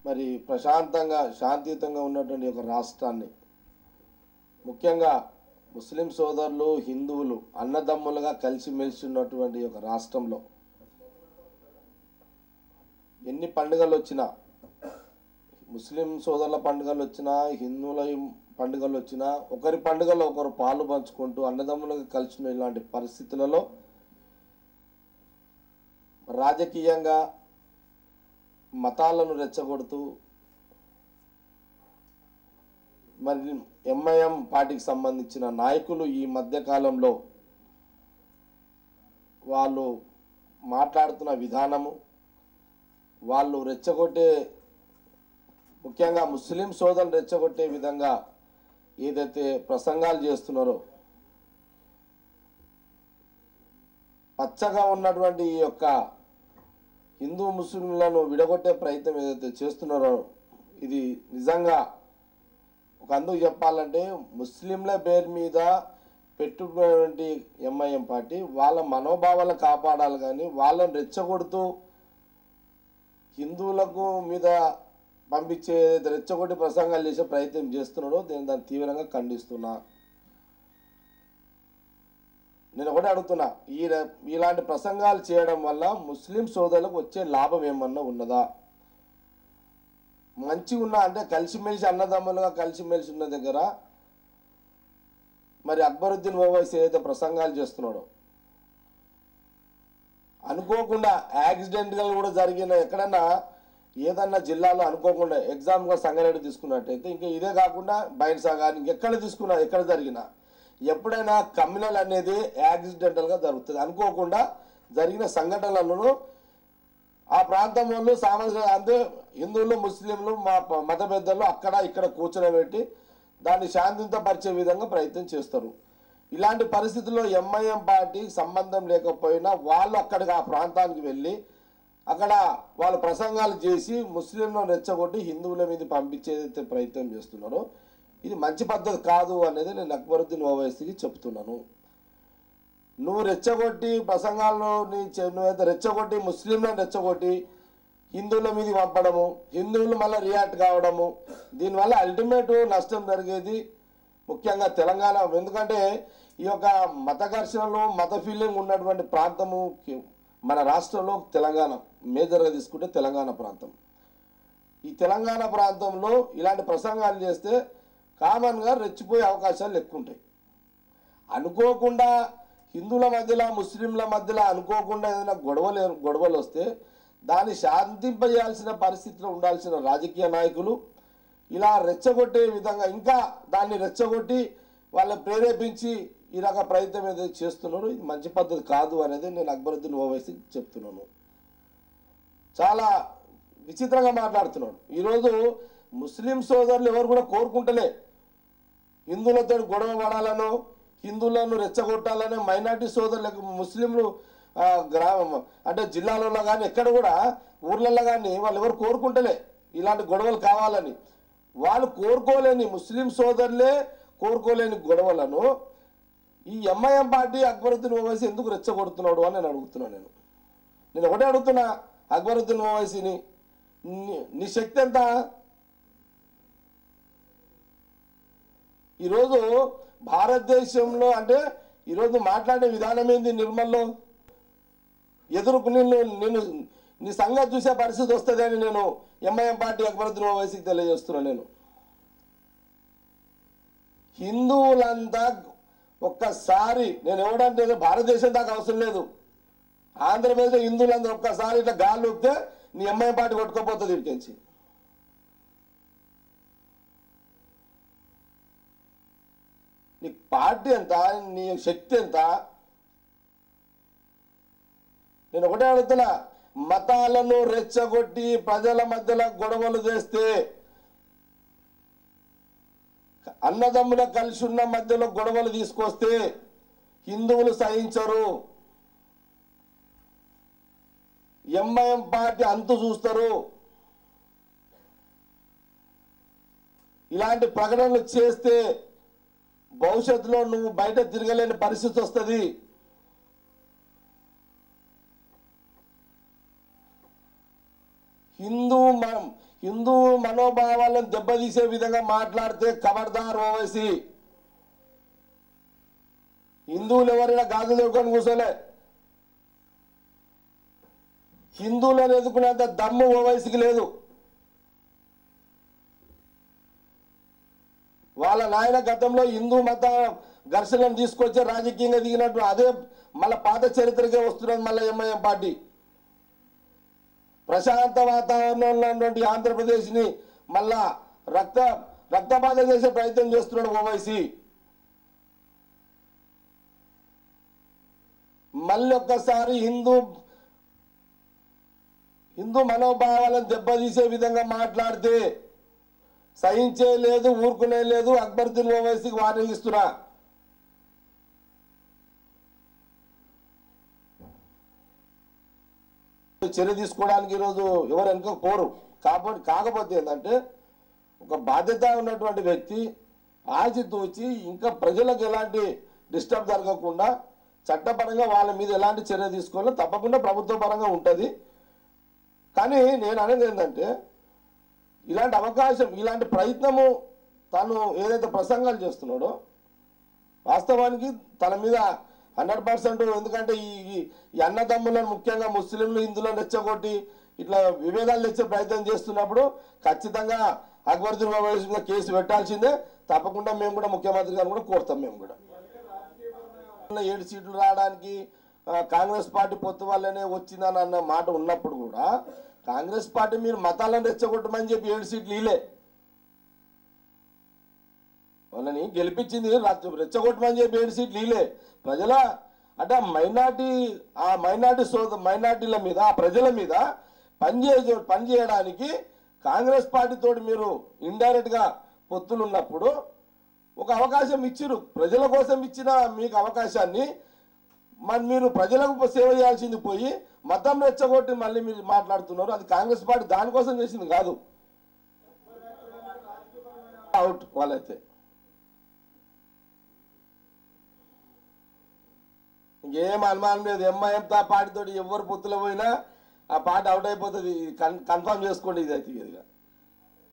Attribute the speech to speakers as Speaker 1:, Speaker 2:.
Speaker 1: మరి ప్రశాంతంగా శాంతియుతంగా ఉన్నటువంటి ఒక రాష్ట్రాన్ని, ముఖ్యంగా ముస్లిం సోదరులు హిందువులు అన్నదమ్ములుగా కలిసిమెలిసి ఉన్నటువంటి ఒక రాష్ట్రంలో ఎన్ని పండుగలు వచ్చినా, ముస్లిం సోదరుల పండుగలు వచ్చినా, హిందువుల పండుగలు వచ్చినా, ఒకరి పండుగలో ఒకరు పాలు పంచుకుంటూ అన్నదమ్ములుగా కలిసిన ఇలాంటి పరిస్థితులలో రాజకీయంగా మతాలను రెచ్చగొడుతూ మరి ఎంఐఎం పార్టీకి సంబంధించిన నాయకులు ఈ మధ్యకాలంలో వాళ్ళు మాట్లాడుతున్న విధానము, వాళ్ళు రెచ్చగొట్టే, ముఖ్యంగా ముస్లిం సోదరులు రెచ్చగొట్టే విధంగా ఏదైతే ప్రసంగాలు చేస్తున్నారో, పచ్చగా ఉన్నటువంటి ఈ యొక్క హిందూ ముస్లింలను విడగొట్టే ప్రయత్నం ఏదైతే చేస్తున్నారో, ఇది నిజంగా ఒక అందుకు చెప్పాలంటే ముస్లింల పేరు మీద పెట్టుకున్నటువంటి ఎంఐఎం పార్టీ వాళ్ళ మనోభావాలను కాపాడాలి, కానీ వాళ్ళని రెచ్చగొడుతూ హిందువులకు మీద పంపించే రెచ్చగొట్టి ప్రసంగాలు చేసే ప్రయత్నం చేస్తున్నాడో దాన్ని తీవ్రంగా ఖండిస్తున్నా. నేను ఒకటే అడుగుతున్నా, ఇలాంటి ప్రసంగాలు చేయడం వల్ల ముస్లిం సోదరులకు వచ్చే లాభం ఏమన్నా ఉన్నదా? మంచిగా ఉన్నా అంటే కలిసిమెలిసి అన్నదమ్ములుగా కలిసిమెలిసి ఉన్న దగ్గర మరి అక్బరుద్దీన్ ఓవైసీ ఏదైతే ప్రసంగాలు చేస్తున్నాడో, అనుకోకుండా యాక్సిడెంట్గా కూడా జరిగిన ఎక్కడన్నా ఏదన్నా జిల్లాలో అనుకోకుండా ఎగ్జామ్గా సంగారెడ్డి తీసుకున్నట్టయితే, ఇంకా ఇదే కాకుండా బైన్సా కానీ ఇంకెక్కడ తీసుకున్నా, ఎక్కడ జరిగినా ఎప్పుడైనా కమ్యూనల్ అనేది యాక్సిడెంటల్గా జరుగుతుంది. అనుకోకుండా జరిగిన సంఘటనలను ఆ ప్రాంతం వాళ్ళు సామాజిక అంటే హిందువులు ముస్లింలు మా మత పెద్దలు అక్కడ ఇక్కడ కూర్చోబెట్టి దాన్ని శాంతింపరిచే విధంగా ప్రయత్నం చేస్తారు. ఇలాంటి పరిస్థితుల్లో ఎంఐఎం పార్టీకి సంబంధం లేకపోయినా వాళ్ళు అక్కడికి ఆ ప్రాంతానికి వెళ్ళి అక్కడ వాళ్ళు ప్రసంగాలు చేసి ముస్లింలను రెచ్చగొట్టి హిందువుల మీద పంపించే ప్రయత్నం చేస్తున్నారో, ఇది మంచి పద్ధతి కాదు అనేది నేను అక్బరుద్దీన్ ఓవైసీకి చెప్తున్నాను. నువ్వు రెచ్చగొట్టి ప్రసంగాల్లో నువ్వైతే రెచ్చగొట్టి ముస్లింలను రెచ్చగొట్టి హిందువుల మీద పంపడము, హిందువులు మళ్ళీ రియాక్ట్ కావడము, దీనివల్ల అల్టిమేట్ నష్టం జరిగేది ముఖ్యంగా తెలంగాణ. ఎందుకంటే ఈ యొక్క మత ఘర్షణలు మత ఫీలింగ్ ఉన్నటువంటి ప్రాంతము మన రాష్ట్రంలో తెలంగాణ, మేజర్గా తీసుకుంటే తెలంగాణ ప్రాంతం. ఈ తెలంగాణ ప్రాంతంలో ఇలాంటి ప్రసంగాలు చేస్తే కామన్గా రెచ్చిపోయే అవకాశాలు ఎక్కువ ఉంటాయి. అనుకోకుండా హిందువుల మధ్యలో ముస్లింల మధ్యలో అనుకోకుండా ఏదైనా గొడవలు వస్తే దాన్ని శాంతింపజేయాల్సిన పరిస్థితిలో ఉండాల్సిన రాజకీయ నాయకులు ఇలా రెచ్చగొట్టే విధంగా ఇంకా దాన్ని రెచ్చగొట్టి వాళ్ళని ప్రేరేపించి ఈ రక ప్రయత్నం ఏదైతే చేస్తున్నారో, ఇది మంచి పద్ధతి కాదు అనేది నేను అక్బరుద్దీన్ ఓవైసీకి చెప్తున్నాను. చాలా విచిత్రంగా మాట్లాడుతున్నాడు. ఈరోజు ముస్లిం సోదరులు ఎవరు కూడా కోరుకుంటలే హిందువులతో గొడవ పడాలను, హిందువులను రెచ్చగొట్టాలని. మైనార్టీ సోదరులకు ముస్లింలు గ్రామం అంటే జిల్లాలలో కానీ ఎక్కడ కూడా ఊర్లలో కానీ వాళ్ళు ఎవరు కోరుకుంటలే ఇలాంటి గొడవలు కావాలని. వాళ్ళు కోరుకోలేని ముస్లిం సోదరులే కోరుకోలేని గొడవలను ఈ ఎంఐఎం పార్టీ అక్బరుద్దీన్ ఓవైసీ ఎందుకు రెచ్చగొడుతున్నాడు అని నేను అడుగుతున్నాను. నేను ఒకటే అడుగుతున్నా అక్బరుద్దీన్ ఓవైసీని, నీ శక్తి ఎంత? ఈరోజు భారతదేశంలో అంటే ఈరోజు మాట్లాడే విధానం ఏంది? నిర్మల్లో ఎదురుకు నేను నీ సంగతి చూసే పరిస్థితి వస్తుంది అని నేను ఎంఐఎం పార్టీ అక్బరుద్దీన్ ఓవైసీకి తెలియజేస్తున్నాను. నేను హిందువులంతా ఒక్కసారి, నేను ఎవడంటే భారతదేశం దాకా అవసరం లేదు, ఆంధ్రప్రదేశ్లో హిందువులందరూ ఒక్కసారి ఇట్లా గాలి ఊపితే నీ ఎంఐఎం పార్టీ కొట్టుకోపోతుంది ఇక్కడికి. నీ పార్టీ ఎంత, నీ శక్తి ఎంత? నేను ఒకటే అడుగుతున్నా, మతాలను రెచ్చగొట్టి ప్రజల మధ్యలో గొడవలు చేస్తే, అన్నదమ్ముల కలిసి ఉన్న మధ్యలో గొడవలు తీసుకొస్తే హిందువులు సహించరు. ఎంఐఎం పార్టీ అంతు చూస్తారు. ఇలాంటి ప్రకటనలు చేస్తే భవిష్యత్తులో నువ్వు బయట తిరగలేని పరిస్థితి వస్తుంది. హిందూ మనోభావాలను దెబ్బతీసే విధంగా మాట్లాడితే ఖబర్దార్ ఓవైసీ. హిందువులు ఎవరైనా గాజులు దొరుకుని కూర్చోలే. హిందువులను ఎదుర్కొనేంత దమ్ము ఓవైసీకి లేదు. వాళ్ళ నాయన గతంలో హిందూ మత ఘర్షణను తీసుకొచ్చి రాజకీయంగా దిగినట్టు అదే మళ్ళీ పాత చరిత్రకే వస్తున్నది. మళ్ళీ ఎంఐఎం పార్టీ ప్రశాంత వాతావరణంలో ఉన్నటువంటి ఆంధ్రప్రదేశ్ని మళ్ళా రక్తపాత చేసే ప్రయత్నం చేస్తున్నాడు ఓవైసీ. మళ్ళీ ఒక్కసారి హిందూ మనోభావాలను దెబ్బతీసే విధంగా మాట్లాడితే సహించే లేదు, ఊరుకునే లేదు. అక్బరుద్దీన్ ఓవైసీకి వార్నింగ్ ఇస్తున్నా. చర్య తీసుకోవడానికి ఈరోజు ఎవరు వెనుక కోరు. కాకపోతే ఏంటంటే ఒక బాధ్యత ఉన్నటువంటి వ్యక్తి ఆచితూచి ఇంకా ప్రజలకు ఎలాంటి డిస్టర్బ్ జరగకుండా చట్టపరంగా వాళ్ళ మీద ఎలాంటి చర్య తీసుకోవాలో తప్పకుండా ప్రభుత్వ పరంగా ఉంటుంది. కానీ నేను అనేది ఏంటంటే ఇలాంటి అవకాశం, ఇలాంటి ప్రయత్నము తను ఏదైతే ప్రసంగాలు చేస్తున్నాడో వాస్తవానికి తన మీద 100%. ఎందుకంటే ఈ అన్నదమ్ములను ముఖ్యంగా ముస్లింలు హిందువులను రెచ్చగొట్టి ఇట్లా విభేదాలు తెచ్చే ప్రయత్నం చేస్తున్నప్పుడు ఖచ్చితంగా అక్బరుద్దీన్ ఓవైసీ మీద కేసు పెట్టాల్సిందే. తప్పకుండా మేము కూడా ముఖ్యమంత్రి గారిని కూడా కోరుతాం. మేము కూడా 7 సీట్లు రావడానికి కాంగ్రెస్ పార్టీ పొత్తు వల్లనే వచ్చిందని అన్న మాట ఉన్నప్పుడు కూడా కాంగ్రెస్ పార్టీ మీరు మతాలను రెచ్చగొట్టమని చెప్పి 7 సీట్లు ఇలే. వాళ్ళని గెలిపించింది రెచ్చగొట్టమని చెప్పి 7 సీట్లు ఇలే. ప్రజల అంటే మైనార్టీల మీద, ఆ ప్రజల మీద పనిచేయడానికి కాంగ్రెస్ పార్టీతో మీరు ఇండైరెక్ట్గా పొత్తులు ఉన్నప్పుడు ఒక అవకాశం ఇచ్చిరు. ప్రజల కోసం ఇచ్చిన మీకు అవకాశాన్ని మరి మీరు ప్రజలకు సేవ చేయాల్సింది పోయి మతం రెచ్చగొట్టి మళ్ళీ మీరు మాట్లాడుతున్నారు. అది కాంగ్రెస్ పార్టీ దానికోసం చేసింది కాదు. అవుట్ వాళ్ళైతే ఇంకేం అనుమానం లేదు. ఎంఐఎంతో ఆ పార్టీతో ఎవరు పొత్తులో పోయినా ఆ పార్టీ అవుట్ అయిపోతుంది. కన్ఫర్మ్ చేసుకోండి. ఇది అయితే ఇదిగా